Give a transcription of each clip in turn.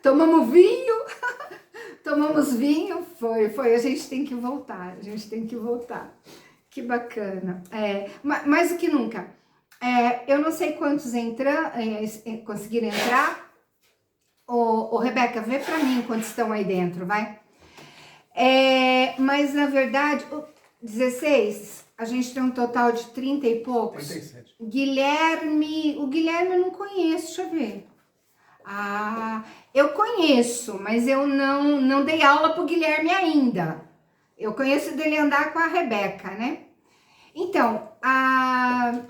Tomamos vinho, tomamos vinho, foi, a gente tem que voltar, Que bacana. Mais do que nunca. Eu não sei quantos conseguiram entrar. Ô, Rebeca, vê pra mim quantos estão aí dentro, vai. Mas na verdade, 16, a gente tem um total de 30 e poucos. 37. O Guilherme eu não conheço, deixa eu ver. Eu conheço, mas eu não dei aula pro Guilherme ainda. Eu conheço dele andar com a Rebeca, né? Então, a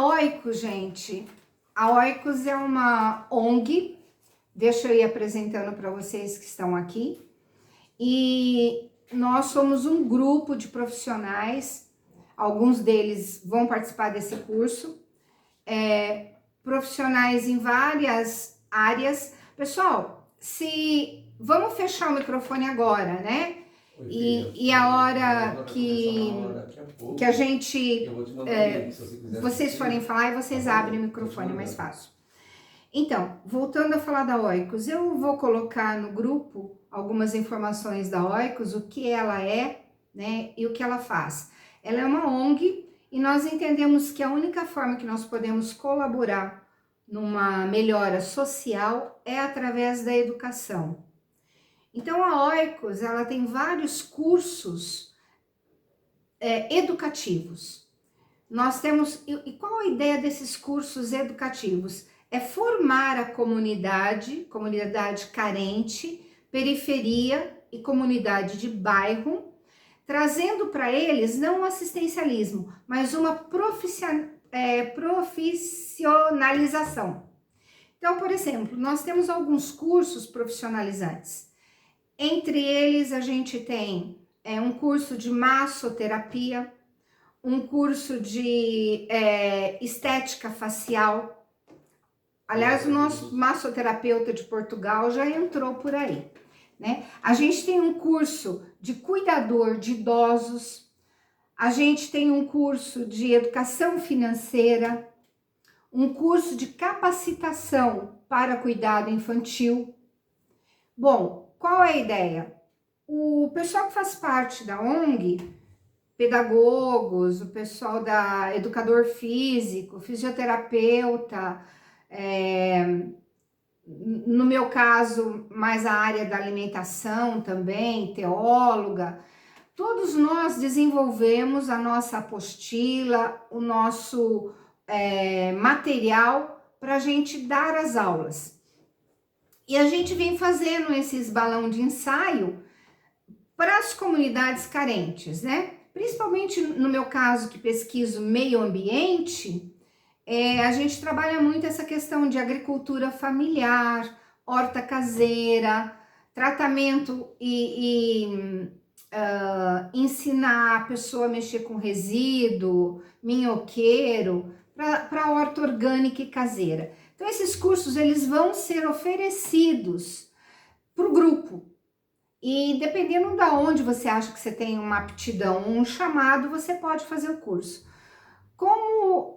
Oikos, gente, a Oikos é uma ONG, deixa eu ir apresentando para vocês que estão aqui, e nós somos um grupo de profissionais, alguns deles vão participar desse curso, profissionais em várias áreas. Pessoal, vamos fechar o microfone agora, né? E a hora que a gente, vocês forem falar, e vocês abrem o microfone, mais fácil. Então, voltando a falar da Oikos, eu vou colocar no grupo algumas informações da Oikos, o que ela é, né, e o que ela faz. Ela é uma ONG e nós entendemos que a única forma que nós podemos colaborar numa melhora social é através da educação. Então, a Oikos, ela tem vários cursos educativos. Nós temos... E qual a ideia desses cursos educativos? É formar a comunidade carente, periferia e comunidade de bairro, trazendo para eles não um assistencialismo, mas uma profissionalização. Então, por exemplo, nós temos alguns cursos profissionalizantes. Entre eles, a gente tem um curso de massoterapia, um curso de estética facial. Aliás, o nosso massoterapeuta de Portugal já entrou por aí, né? A gente tem um curso de cuidador de idosos, a gente tem um curso de educação financeira, um curso de capacitação para cuidado infantil. Bom, qual é a ideia? O pessoal que faz parte da ONG, pedagogos, o pessoal da educador físico, fisioterapeuta, no meu caso, mais a área da alimentação também, teóloga, todos nós desenvolvemos a nossa apostila, o nosso material para a gente dar as aulas. E a gente vem fazendo esses balão de ensaio para as comunidades carentes, né? Principalmente no meu caso, que pesquiso meio ambiente, a gente trabalha muito essa questão de agricultura familiar, horta caseira, tratamento e ensinar a pessoa a mexer com resíduo, minhoqueiro, para a horta orgânica e caseira. Então, esses cursos eles vão ser oferecidos para o grupo. E dependendo de onde você acha que você tem uma aptidão, um chamado, você pode fazer o curso. Como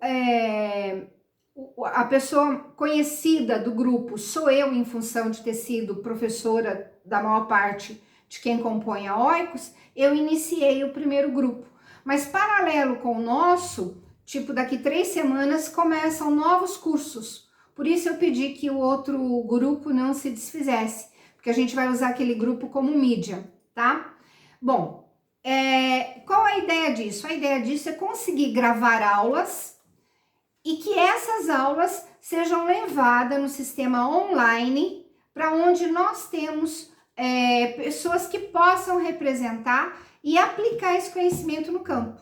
a pessoa conhecida do grupo sou eu, em função de ter sido professora da maior parte de quem compõe a Oikos, eu iniciei o primeiro grupo. Mas paralelo com o nosso, tipo daqui 3 semanas começam novos cursos. Por isso eu pedi que o outro grupo não se desfizesse, porque a gente vai usar aquele grupo como mídia, tá? Bom, qual a ideia disso? A ideia disso é conseguir gravar aulas e que essas aulas sejam levadas no sistema online, para onde nós temos pessoas que possam representar e aplicar esse conhecimento no campo.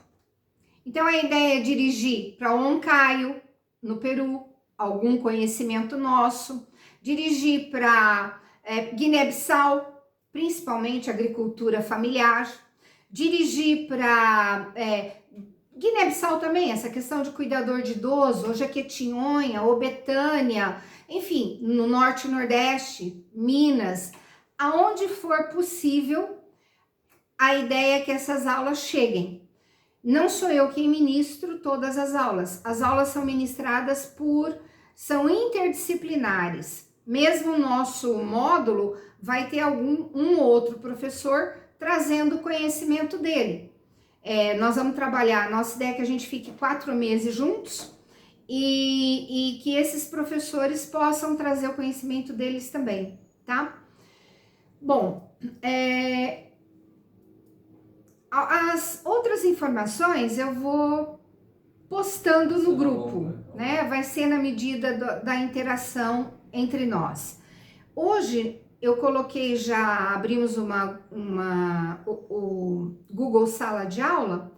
Então, a ideia é dirigir para Huancayo, no Peru, algum conhecimento nosso, dirigir para Guiné-Bissau, principalmente agricultura familiar, dirigir para Guiné-Bissau também, essa questão de cuidador de idoso, ou Jequitinhonha, ou Betânia, enfim, no norte e nordeste, Minas, aonde for possível, a ideia é que essas aulas cheguem. Não sou eu quem ministro todas as aulas são ministradas são interdisciplinares, mesmo o nosso módulo vai ter um outro professor trazendo o conhecimento dele. Nós vamos trabalhar, nossa ideia é que a gente fique 4 meses juntos e que esses professores possam trazer o conhecimento deles também, tá? Bom, as outras informações eu vou postando no grupo, né? Vai ser na medida da interação entre nós. Hoje eu coloquei, já abrimos o Google Sala de Aula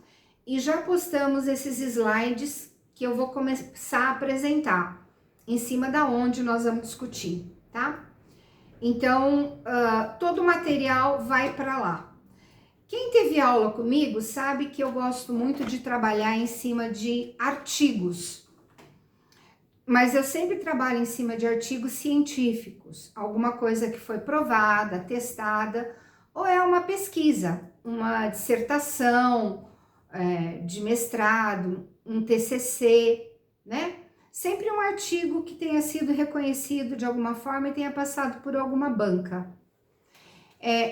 e já postamos esses slides que eu vou começar a apresentar em cima da onde nós vamos discutir, tá? Então, todo o material vai para lá. Quem teve aula comigo sabe que eu gosto muito de trabalhar em cima de artigos, mas eu sempre trabalho em cima de artigos científicos, alguma coisa que foi provada, testada, ou é uma pesquisa, uma dissertação de mestrado, um TCC, né? Sempre um artigo que tenha sido reconhecido de alguma forma e tenha passado por alguma banca.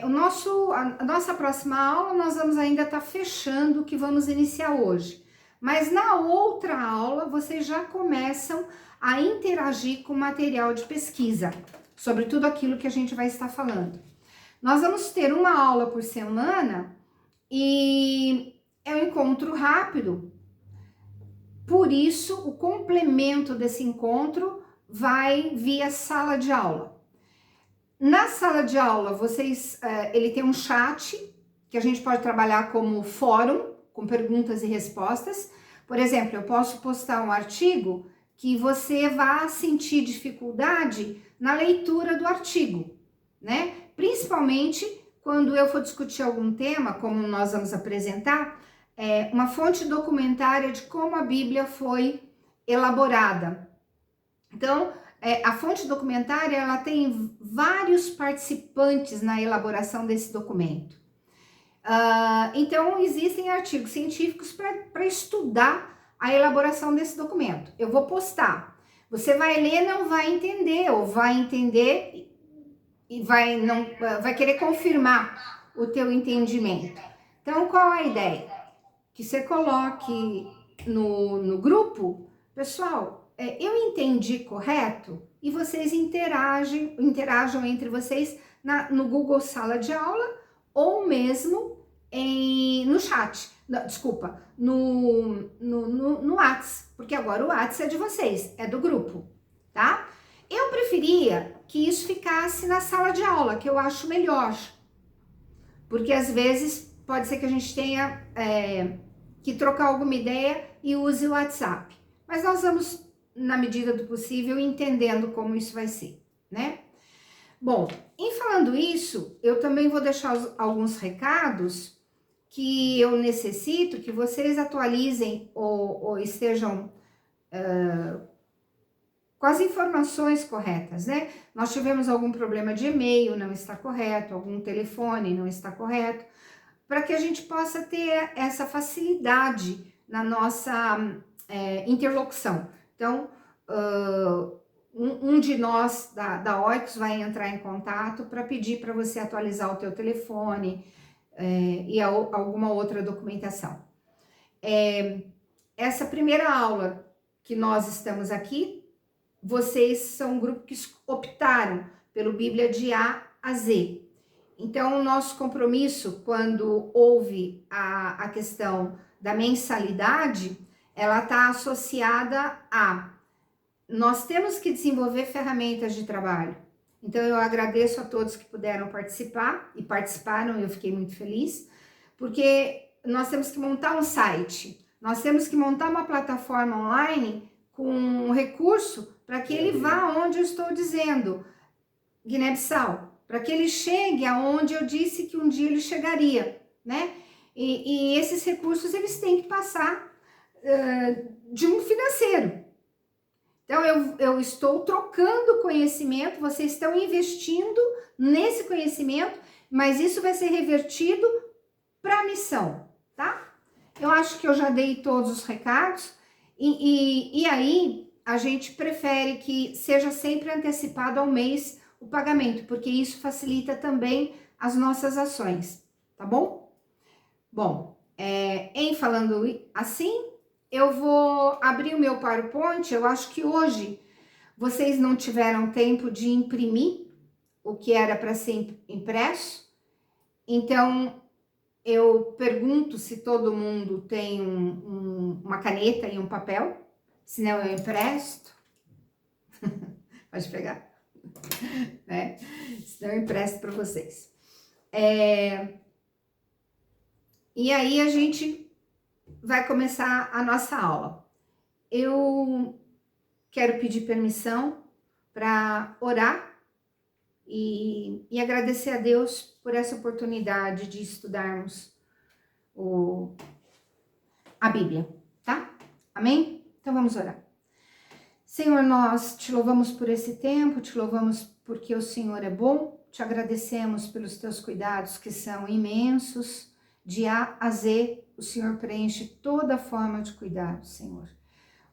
A nossa próxima aula nós vamos ainda estar fechando o que vamos iniciar hoje. Mas na outra aula vocês já começam a interagir com o material de pesquisa, sobre tudo aquilo que a gente vai estar falando. Nós vamos ter uma aula por semana e é um encontro rápido, por isso o complemento desse encontro vai via sala de aula. Na sala de aula, ele tem um chat que a gente pode trabalhar como fórum, com perguntas e respostas. Por exemplo, eu posso postar um artigo que você vá sentir dificuldade na leitura do artigo, né? Principalmente quando eu for discutir algum tema, como nós vamos apresentar, uma fonte documentária de como a Bíblia foi elaborada. Então, a fonte documentária, ela tem vários participantes na elaboração desse documento. Então, existem artigos científicos para estudar a elaboração desse documento. Eu vou postar. Você vai ler, não vai entender, ou vai entender e vai querer confirmar o teu entendimento. Então, qual a ideia? Que você coloque no grupo, pessoal, eu entendi correto? E vocês interajam entre vocês no Google Sala de Aula ou mesmo no chat. Não, desculpa, no WhatsApp, porque agora o WhatsApp é de vocês, é do grupo, tá? Eu preferia que isso ficasse na sala de aula, que eu acho melhor, porque às vezes pode ser que a gente tenha que trocar alguma ideia e use o WhatsApp, mas nós vamos, na medida do possível, entendendo como isso vai ser, né? Bom, em falando isso, eu também vou deixar alguns recados que eu necessito que vocês atualizem ou estejam com as informações corretas, né? Nós tivemos algum problema de e-mail, não está correto, algum telefone não está correto, para que a gente possa ter essa facilidade na nossa interlocução. Então, um de nós da Oikos vai entrar em contato para pedir para você atualizar o teu telefone e alguma outra documentação. Essa primeira aula que nós estamos aqui, vocês são um grupo que optaram pelo Bíblia de A a Z. Então, o nosso compromisso, quando houve a questão da mensalidade, ela está associada a nós temos que desenvolver ferramentas de trabalho. Então, eu agradeço a todos que puderam participar e participaram, eu fiquei muito feliz, porque nós temos que montar um site, nós temos que montar uma plataforma online com um recurso para que ele vá onde eu estou dizendo, Guiné-Bissau, para que ele chegue aonde eu disse que um dia ele chegaria, né? E esses recursos, eles têm que passar de um financeiro. Então, eu estou trocando conhecimento, vocês estão investindo nesse conhecimento, mas isso vai ser revertido para a missão, tá? Eu acho que eu já dei todos os recados, e aí a gente prefere que seja sempre antecipado ao mês o pagamento, porque isso facilita também as nossas ações, tá bom? Bom, em falando assim, eu vou abrir o meu PowerPoint. Eu acho que hoje vocês não tiveram tempo de imprimir o que era para ser impresso, então eu pergunto se todo mundo tem uma caneta e um papel, senão eu empresto. Pode pegar, né? Senão eu empresto para vocês. E aí a gente vai começar a nossa aula. Eu quero pedir permissão para orar e agradecer a Deus por essa oportunidade de estudarmos a Bíblia, tá? Amém? Então vamos orar. Senhor, nós te louvamos por esse tempo, te louvamos porque o Senhor é bom, te agradecemos pelos teus cuidados que são imensos, de A a Z, o Senhor preenche toda forma de cuidado, Senhor.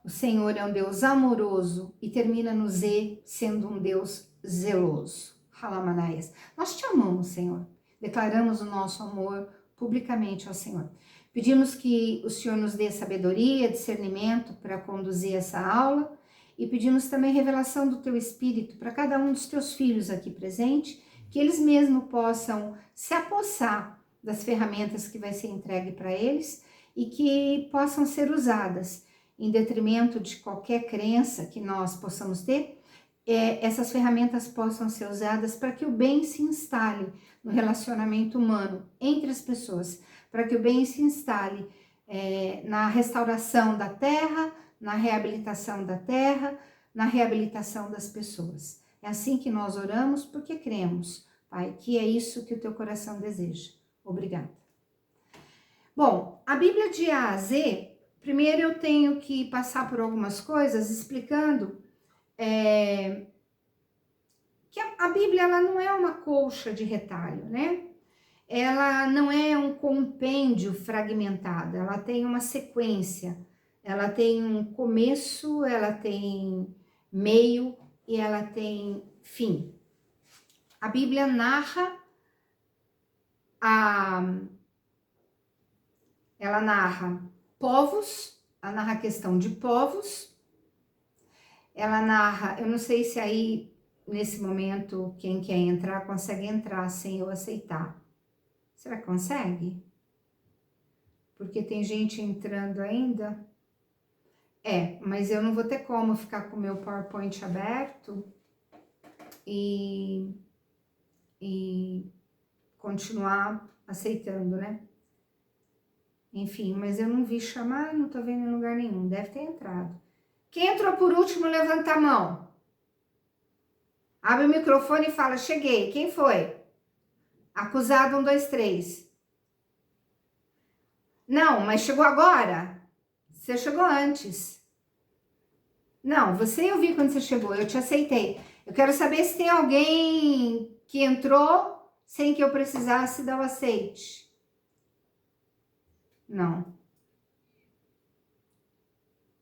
O Senhor é um Deus amoroso e termina no Z, sendo um Deus zeloso. Halamanaias. Nós te amamos, Senhor. Declaramos o nosso amor publicamente ao Senhor. Pedimos que o Senhor nos dê sabedoria, discernimento para conduzir essa aula e pedimos também revelação do teu Espírito para cada um dos teus filhos aqui presente, que eles mesmos possam se apossar das ferramentas que vai ser entregue para eles e que possam ser usadas em detrimento de qualquer crença que nós possamos ter. Essas ferramentas possam ser usadas para que o bem se instale no relacionamento humano entre as pessoas, para que o bem se instale na restauração da terra, na reabilitação da terra, na reabilitação das pessoas. É assim que nós oramos, porque cremos, Pai, que é isso que o teu coração deseja. Obrigada. Bom, a Bíblia de A a Z, primeiro eu tenho que passar por algumas coisas explicando que a Bíblia ela não é uma colcha de retalho, né? Ela não é um compêndio fragmentado, ela tem uma sequência, ela tem um começo, ela tem meio e ela tem fim. A Bíblia narra ela narra povos, ela narra a questão de povos, ela narra, eu não sei se aí, nesse momento, quem quer entrar, consegue entrar sem eu aceitar. Será que consegue? Porque tem gente entrando ainda. Mas eu não vou ter como ficar com o meu PowerPoint aberto e continuar aceitando, né? Enfim, mas eu não vi chamar, não tô vendo em lugar nenhum, deve ter entrado. Quem entrou por último, levanta a mão. Abre o microfone e fala, cheguei. Quem foi? Acusado 1, 2, 3. Não, mas chegou agora? Você chegou antes. Não, você eu vi quando você chegou, eu te aceitei. Eu quero saber se tem alguém que entrou sem que eu precisasse dar o aceite. Não.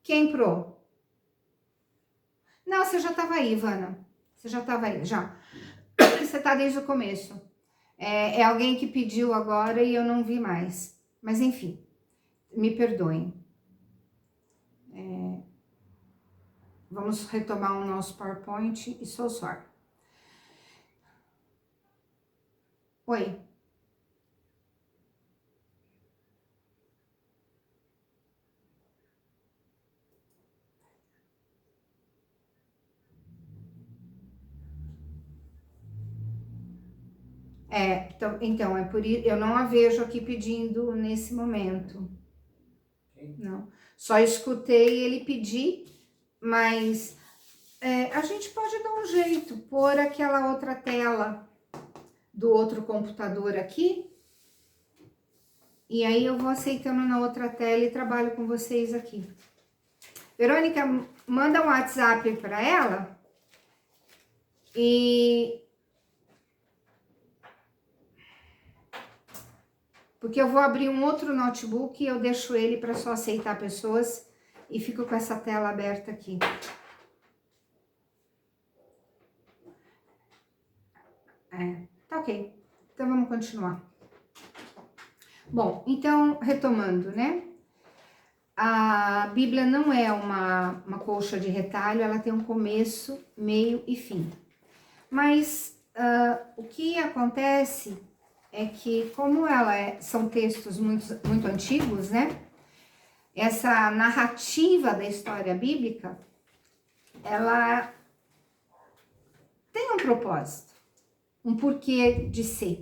Quem entrou? Não, você já estava aí, Ivana. Você já estava aí, já. Você está desde o começo. É alguém que pediu agora e eu não vi mais. Mas enfim, me perdoem. Vamos retomar o nosso PowerPoint e so sorry. Oi. Então, é por isso, eu não a vejo aqui pedindo nesse momento. Não. Só escutei ele pedir, mas a gente pode dar um jeito, pôr aquela outra tela do outro computador aqui, e aí eu vou aceitando na outra tela e trabalho com vocês aqui. Verônica, manda um WhatsApp para ela porque eu vou abrir um outro notebook e eu deixo ele para só aceitar pessoas e fico com essa tela aberta aqui. Tá ok. Então vamos continuar. Bom, então, retomando, né? A Bíblia não é uma colcha de retalho, ela tem um começo, meio e fim. Mas o que acontece é que, como são textos muito antigos, né? Essa narrativa da história bíblica, ela tem um propósito, um porquê de ser,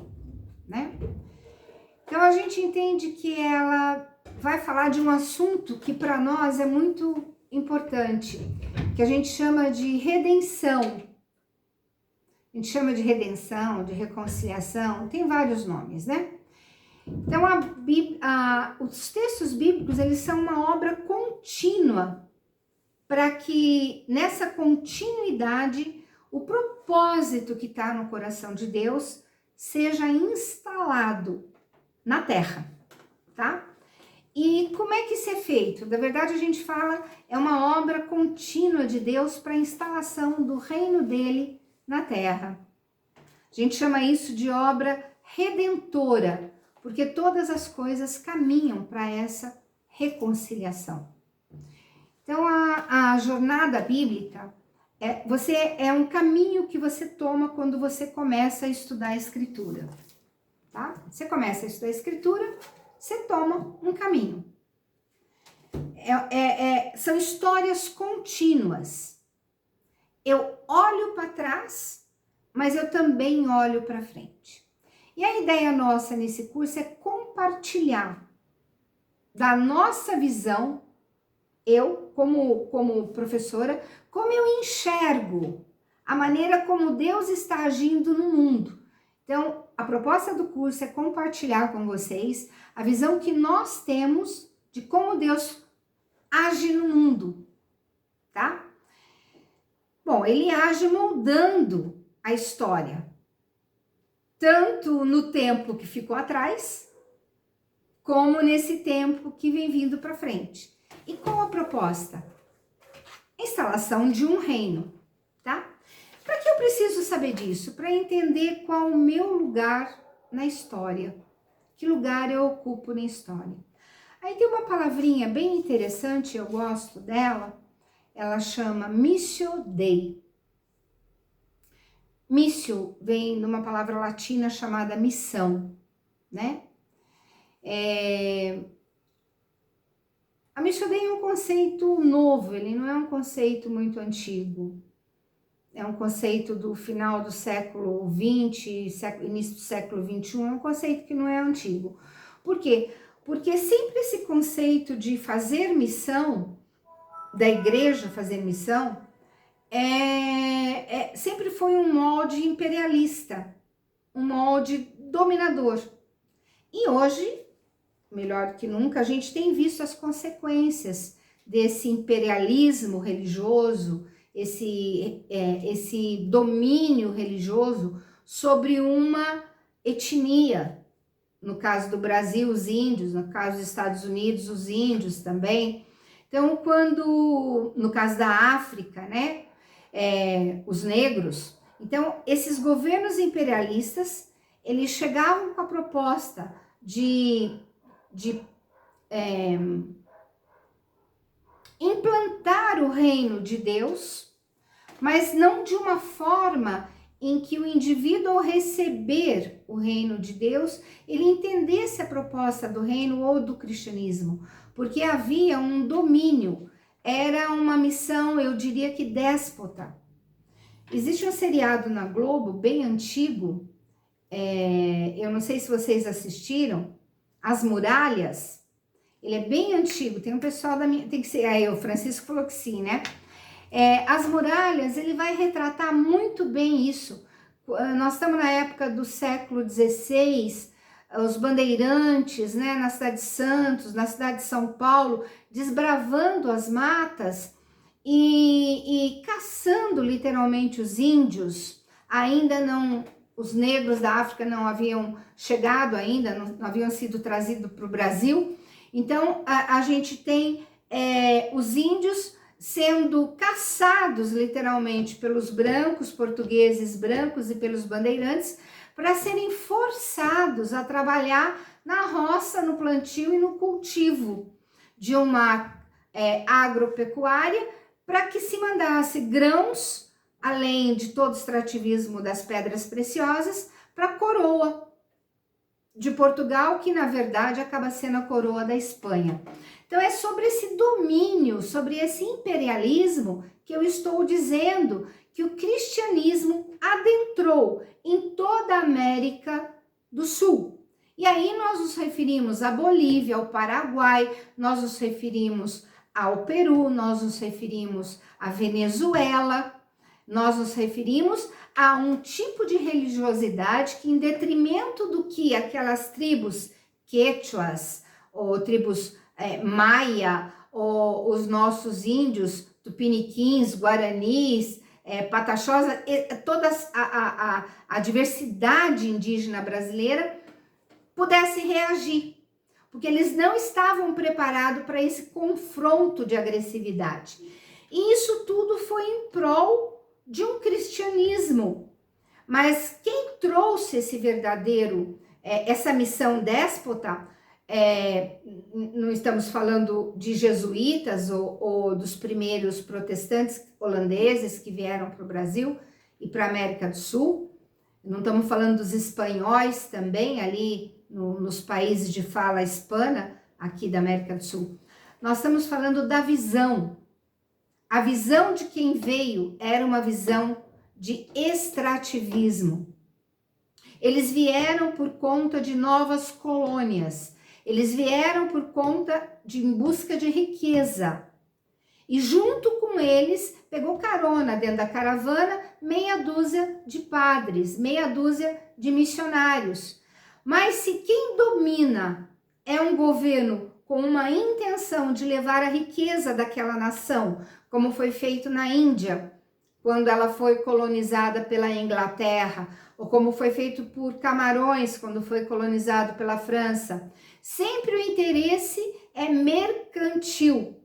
né? Então a gente entende que ela vai falar de um assunto que para nós é muito importante, que a gente chama de redenção. A gente chama de redenção, de reconciliação, tem vários nomes, né? Então, os textos bíblicos, eles são uma obra contínua, para que nessa continuidade, o propósito que está no coração de Deus seja instalado na terra, tá? E como é que isso é feito? Na verdade, a gente fala, é uma obra contínua de Deus para a instalação do reino dele na terra. A gente chama isso de obra redentora, porque todas as coisas caminham para essa reconciliação. Então, a jornada bíblica é um caminho que você toma quando você começa a estudar a Escritura. Tá? Você começa a estudar a Escritura, você toma um caminho. São histórias contínuas. Eu olho para trás, mas eu também olho para frente. E a ideia nossa nesse curso é compartilhar da nossa visão, eu como professora, como eu enxergo a maneira como Deus está agindo no mundo. Então, a proposta do curso é compartilhar com vocês a visão que nós temos de como Deus age no mundo, tá? Bom, ele age moldando a história, tanto no tempo que ficou atrás, como nesse tempo que vem vindo para frente. E qual a proposta? Instalação de um reino, tá? Para que eu preciso saber disso? Para entender qual o meu lugar na história. Que lugar eu ocupo na história. Aí tem uma palavrinha bem interessante, eu gosto dela, ela chama Missio Dei. Missio vem de uma palavra latina chamada missão, né? A Missio Dei é um conceito novo, ele não é um conceito muito antigo. É um conceito do final do século XX, início do século XXI, é um conceito que não é antigo. Por quê? Porque sempre esse conceito de fazer missão, da igreja fazer missão, sempre foi um molde imperialista, um molde dominador. E hoje, melhor que nunca, a gente tem visto as consequências desse imperialismo religioso, esse domínio religioso sobre uma etnia. No caso do Brasil, os índios, no caso dos Estados Unidos, os índios também. Então, no caso da África, né, os negros. Então, esses governos imperialistas, eles chegavam com a proposta de implantar o reino de Deus, mas não de uma forma em que o indivíduo, ao receber o reino de Deus, ele entendesse a proposta do reino ou do cristianismo, porque havia um domínio, era uma missão, eu diria que déspota. Existe um seriado na Globo, bem antigo, eu não sei se vocês assistiram, As Muralhas. Ele é bem antigo, tem um pessoal da minha, tem que ser, o Francisco falou que sim, né? As Muralhas, ele vai retratar muito bem isso. Nós estamos na época do século XVI, os bandeirantes, né, na cidade de Santos, na cidade de São Paulo, desbravando as matas e caçando literalmente os índios. Ainda não, os negros da África não haviam chegado ainda, não haviam sido trazidos para o Brasil. Então, a gente tem os índios sendo caçados literalmente pelos brancos, portugueses brancos e pelos bandeirantes, para serem forçados a trabalhar na roça, no plantio e no cultivo de uma agropecuária, para que se mandasse grãos, além de todo o extrativismo das pedras preciosas, para a coroa de Portugal, que na verdade acaba sendo a coroa da Espanha. Então é sobre esse domínio, sobre esse imperialismo que eu estou dizendo que o cristianismo adentrou em toda a América do Sul. E aí nós nos referimos à Bolívia, ao Paraguai, nós nos referimos ao Peru, nós nos referimos à Venezuela, nós nos referimos a um tipo de religiosidade que, em detrimento do que aquelas tribos quechuas, ou tribos maia, ou os nossos índios, tupiniquins, guaranis, pataxós, toda a diversidade indígena brasileira pudesse reagir, porque eles não estavam preparados para esse confronto de agressividade. E isso tudo foi em prol de um cristianismo. Mas quem trouxe esse verdadeiro, essa missão déspota, não estamos falando de jesuítas ou dos primeiros protestantes holandeses que vieram para o Brasil e para a América do Sul, não estamos falando dos espanhóis também ali nos países de fala hispana aqui da América do Sul. Nós estamos falando da visão. A visão de quem veio era uma visão de extrativismo. Eles vieram por conta de novas colônias. Eles vieram por conta em busca de riqueza. E junto com eles, pegou carona dentro da caravana meia dúzia de padres, meia dúzia de missionários. Mas se quem domina é um governo com uma intenção de levar a riqueza daquela nação, como foi feito na Índia, quando ela foi colonizada pela Inglaterra, ou como foi feito por Camarões, quando foi colonizado pela França, sempre o interesse é mercantil.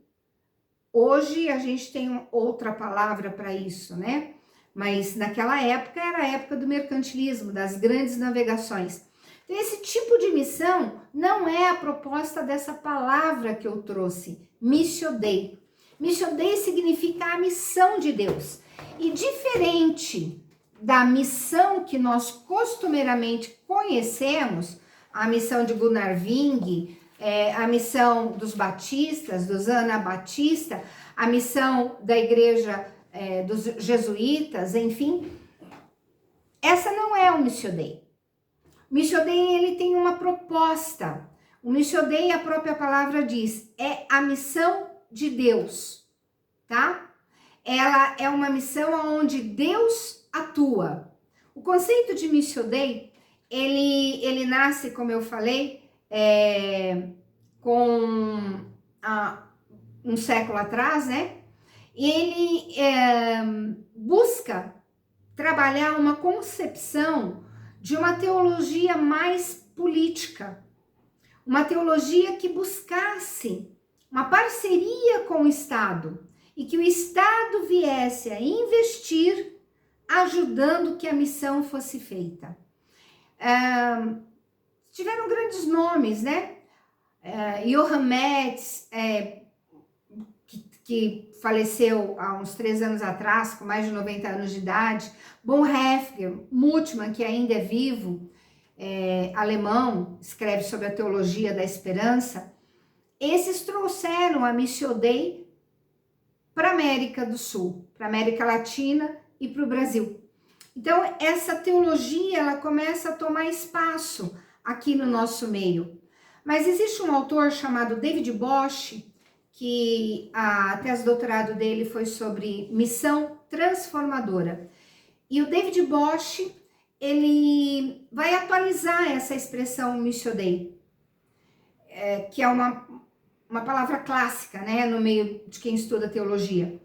Hoje a gente tem outra palavra para isso, né? Mas naquela época era a época do mercantilismo, das grandes navegações. Então, esse tipo de missão não é a proposta dessa palavra que eu trouxe, Missio Dei. Missio Dei significa a missão de Deus. E diferente da missão que nós costumeiramente conhecemos, a missão de Gunnar Ving, a missão dos batistas, dos Anabatista, a missão da igreja dos jesuítas, enfim, essa não é o Missio Dei. O Missio Dei, ele tem uma proposta. O Missio Dei, a própria palavra diz, é a missão de Deus, tá? Ela é uma missão onde Deus atua. O conceito de Missio Dei, ele nasce, como eu falei, com um século atrás, né? E ele busca trabalhar uma concepção de uma teologia mais política, uma teologia que buscasse uma parceria com o Estado e que o Estado viesse a investir ajudando que a missão fosse feita. Tiveram grandes nomes, né? Johann Metz, que faleceu há uns 3 anos atrás, com mais de 90 anos de idade, Bonhoeffer, Multmann, que ainda é vivo, alemão, escreve sobre a teologia da esperança. Esses trouxeram a Missio Dei para a América do Sul, para a América Latina e para o Brasil. Então, essa teologia, ela começa a tomar espaço aqui no nosso meio. Mas existe um autor chamado David Bosch, que a tese de doutorado dele foi sobre missão transformadora. E o David Bosch, ele vai atualizar essa expressão Missio Dei, que é uma palavra clássica, né, no meio de quem estuda teologia.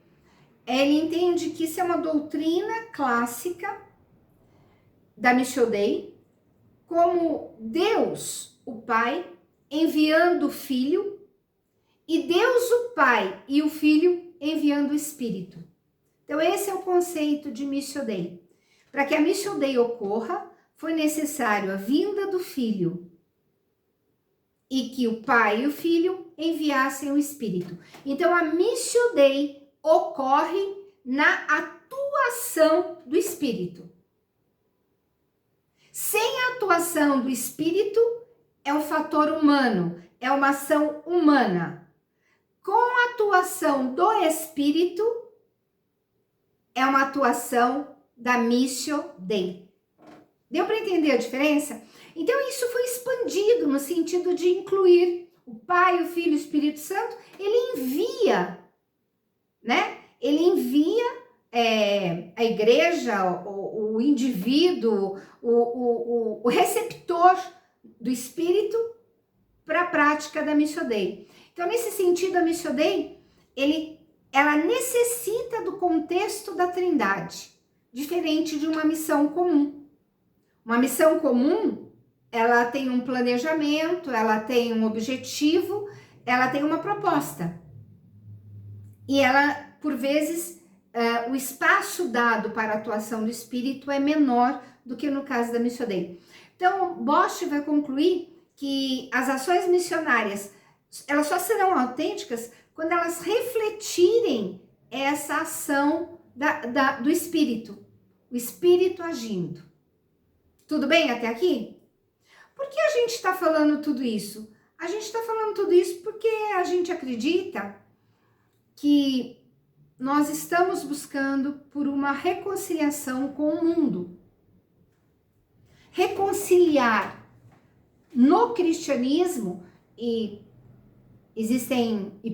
Ele entende que isso é uma doutrina clássica da Missio Dei, como Deus, o Pai, enviando o Filho, e Deus, o Pai, e o Filho enviando o Espírito. Então, esse é o conceito de Missio Dei. Para que a Missio Dei ocorra, foi necessário a vinda do Filho e que o Pai e o Filho enviassem o Espírito. Então, a Missio Dei ocorre na atuação do Espírito. Sem a atuação do Espírito, é um fator humano, é uma ação humana. Com a atuação do Espírito, é uma atuação da Missio Dei. Deu para entender a diferença? Então, isso foi expandido no sentido de incluir o Pai, o Filho e o Espírito Santo. Ele envia, né? Ele envia a igreja, o indivíduo, o receptor do Espírito para a prática da Missio Dei. Então, nesse sentido, a Missio Dei, ela necessita do contexto da Trindade, diferente de uma missão comum. Uma missão comum, ela tem um planejamento, ela tem um objetivo, ela tem uma proposta. E ela, por vezes, o espaço dado para a atuação do Espírito é menor do que no caso da Missio Dei. Então, Bosch vai concluir que as ações missionárias, elas só serão autênticas quando elas refletirem essa ação do Espírito, o Espírito agindo. Tudo bem até aqui? Por que a gente está falando tudo isso? A gente está falando tudo isso porque a gente acredita que nós estamos buscando por uma reconciliação com o mundo. Reconciliar no cristianismo, e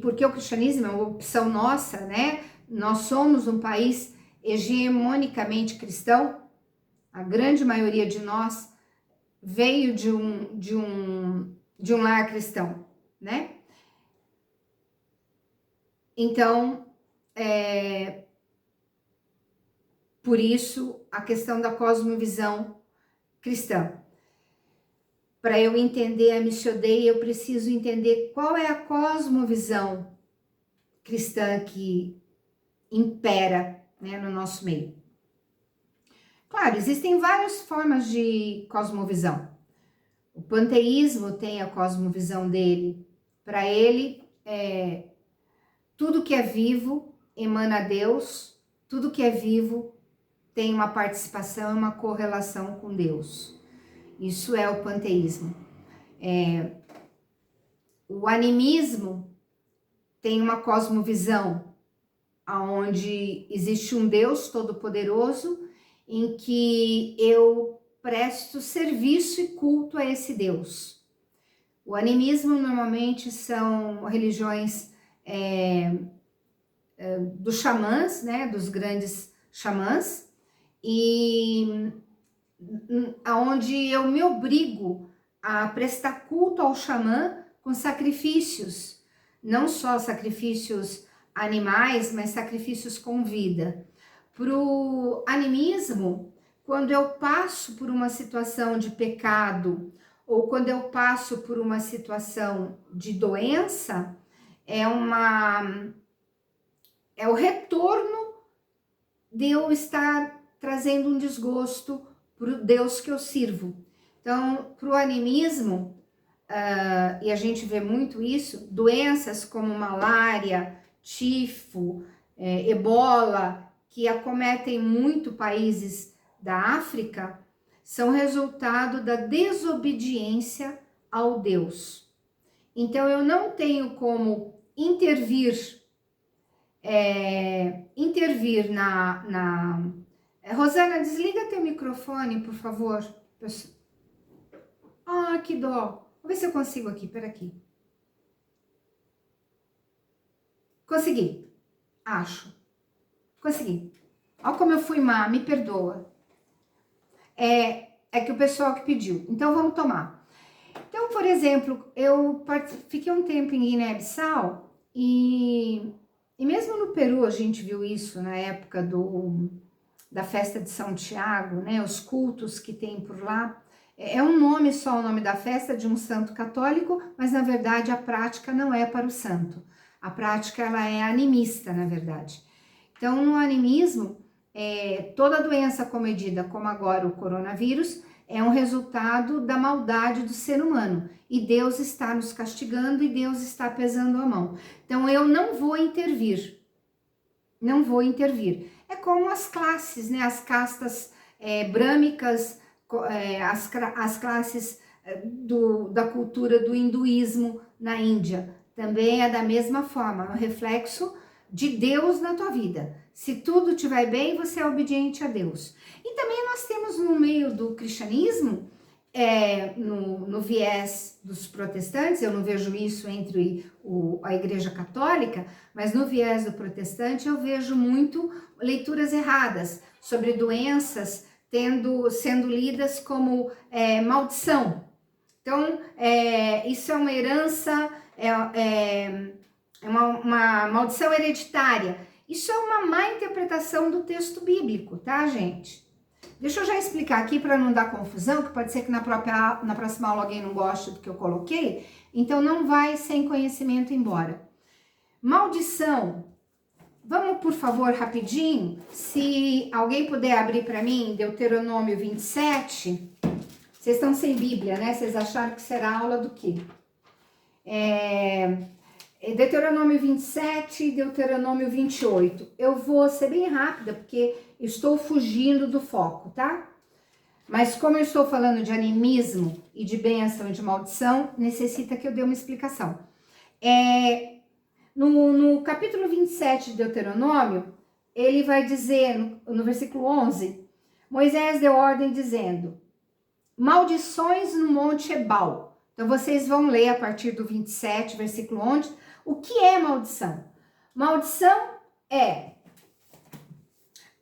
porque o cristianismo é uma opção nossa, né? Nós somos um país hegemonicamente cristão, a grande maioria de nós veio de um lar cristão, né? Então, por isso, a questão da cosmovisão cristã. Para eu entender a Missio Dei, eu preciso entender qual é a cosmovisão cristã que impera, né, no nosso meio. Claro, existem várias formas de cosmovisão. O panteísmo tem a cosmovisão dele. Para ele, tudo que é vivo emana Deus, tudo que é vivo tem uma participação e uma correlação com Deus. Isso é o panteísmo. O animismo tem uma cosmovisão onde existe um Deus todo-poderoso em que eu presto serviço e culto a esse Deus. O animismo normalmente são religiões dos xamãs, né, dos grandes xamãs, e onde eu me obrigo a prestar culto ao xamã com sacrifícios, não só sacrifícios animais, mas sacrifícios com vida. Para o animismo, quando eu passo por uma situação de pecado ou quando eu passo por uma situação de doença, é o retorno de eu estar trazendo um desgosto para o Deus que eu sirvo. Então, para o animismo, e a gente vê muito isso, doenças como malária, tifo, ebola, que acometem muito países da África, são resultado da desobediência ao Deus. Então, eu não tenho como intervir na... Rosana, desliga teu microfone, por favor. Ah, que dó. Vou ver se eu consigo aqui, pera aqui. Consegui, acho. Consegui. Olha como eu fui má, me perdoa. É que o pessoal que pediu. Então, vamos tomar. Então, por exemplo, eu fiquei um tempo em Guiné-Bissau e mesmo no Peru a gente viu isso na época da festa de São Tiago, né? Os cultos que tem por lá. É um nome só, o nome da festa de um santo católico, mas na verdade a prática não é para o santo. A prática, ela é animista, na verdade. Então, no animismo, toda doença comedida, como agora o coronavírus, é um resultado da maldade do ser humano. E Deus está nos castigando e Deus está pesando a mão. Então, eu não vou intervir. Não vou intervir. É como as classes, né? As castas brâmicas, as classes da cultura do hinduísmo na Índia. Também é da mesma forma, é um reflexo de Deus na tua vida. Se tudo estiver bem, você é obediente a Deus. E também nós temos no meio do cristianismo, no viés dos protestantes, eu não vejo isso entre a igreja católica, mas no viés do protestante eu vejo muito leituras erradas sobre doenças sendo lidas como maldição. Então, isso é uma herança, uma maldição hereditária. Isso é uma má interpretação do texto bíblico, tá, gente? Deixa eu já explicar aqui para não dar confusão, que pode ser que na próxima aula alguém não goste do que eu coloquei, então não vai sem conhecimento embora. Maldição. Vamos, por favor, rapidinho, se alguém puder abrir para mim, Deuteronômio 27. Vocês estão sem Bíblia, né? Vocês acharam que será aula do quê? Deuteronômio 27 e Deuteronômio 28. Eu vou ser bem rápida, porque estou fugindo do foco, tá? Mas como eu estou falando de animismo e de bênção e de maldição, necessita que eu dê uma explicação. No capítulo 27 de Deuteronômio, ele vai dizer, no versículo 11, Moisés deu ordem dizendo, maldições no Monte Ebal. Então, vocês vão ler a partir do 27, versículo 11, o que é maldição? Maldição é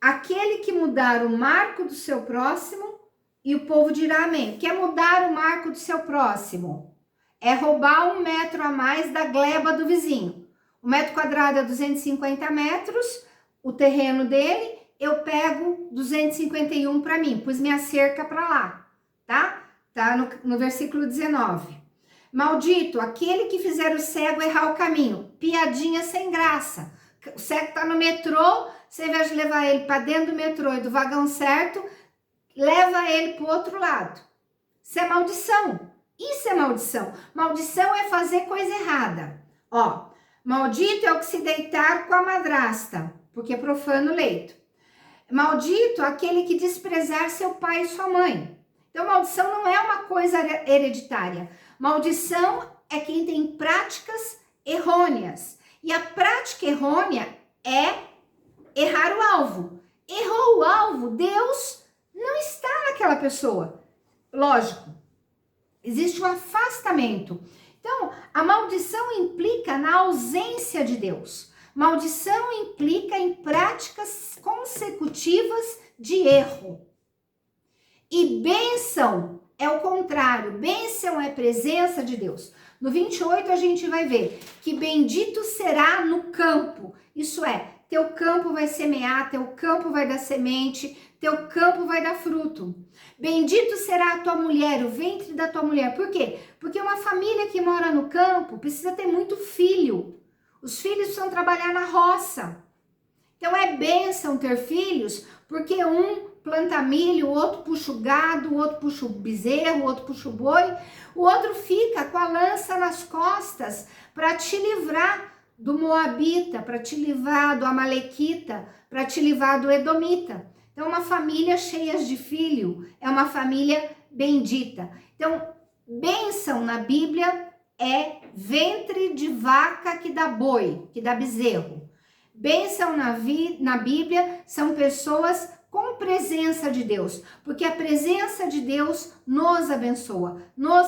aquele que mudar o marco do seu próximo e o povo dirá amém. O que é mudar o marco do seu próximo? É roubar 1 metro a mais da gleba do vizinho. O metro quadrado é 250 metros, o terreno dele, eu pego 251 para mim, pus minha cerca para lá, tá? Tá no versículo 19. Maldito, aquele que fizer o cego errar o caminho. Piadinha sem graça. O cego tá no metrô, você ao invés de levar ele para dentro do metrô e do vagão certo, leva ele pro outro lado. Isso é maldição. Isso é maldição. Maldição é fazer coisa errada. Ó, maldito é o que se deitar com a madrasta, porque é profano o leito. Maldito aquele que desprezar seu pai e sua mãe. Então, maldição não é uma coisa hereditária. Maldição é quem tem práticas errôneas. E a prática errônea é errar o alvo. Errou o alvo, Deus não está naquela pessoa. Lógico, existe um afastamento. Então, a maldição implica na ausência de Deus. Maldição implica em práticas consecutivas de erro. E bênção é o contrário, bênção é presença de Deus. No 28 a gente vai ver que bendito será no campo, isso é, teu campo vai semear, teu campo vai dar semente, teu campo vai dar fruto. Bendito será a tua mulher, o ventre da tua mulher. Por quê? Porque uma família que mora no campo precisa ter muito filho. Os filhos precisam trabalhar na roça. Então é bênção ter filhos, porque um planta milho, o outro puxa o gado, o outro puxa o bezerro, o outro puxa o boi, o outro fica com a lança nas costas para te livrar do Moabita, para te livrar do Amalequita, para te livrar do Edomita. Então, uma família cheia de filho é uma família bendita. Então, bênção na Bíblia é ventre de vaca que dá boi, que dá bezerro. Bênção na Bíblia são pessoas com presença de Deus, porque a presença de Deus nos abençoa, nos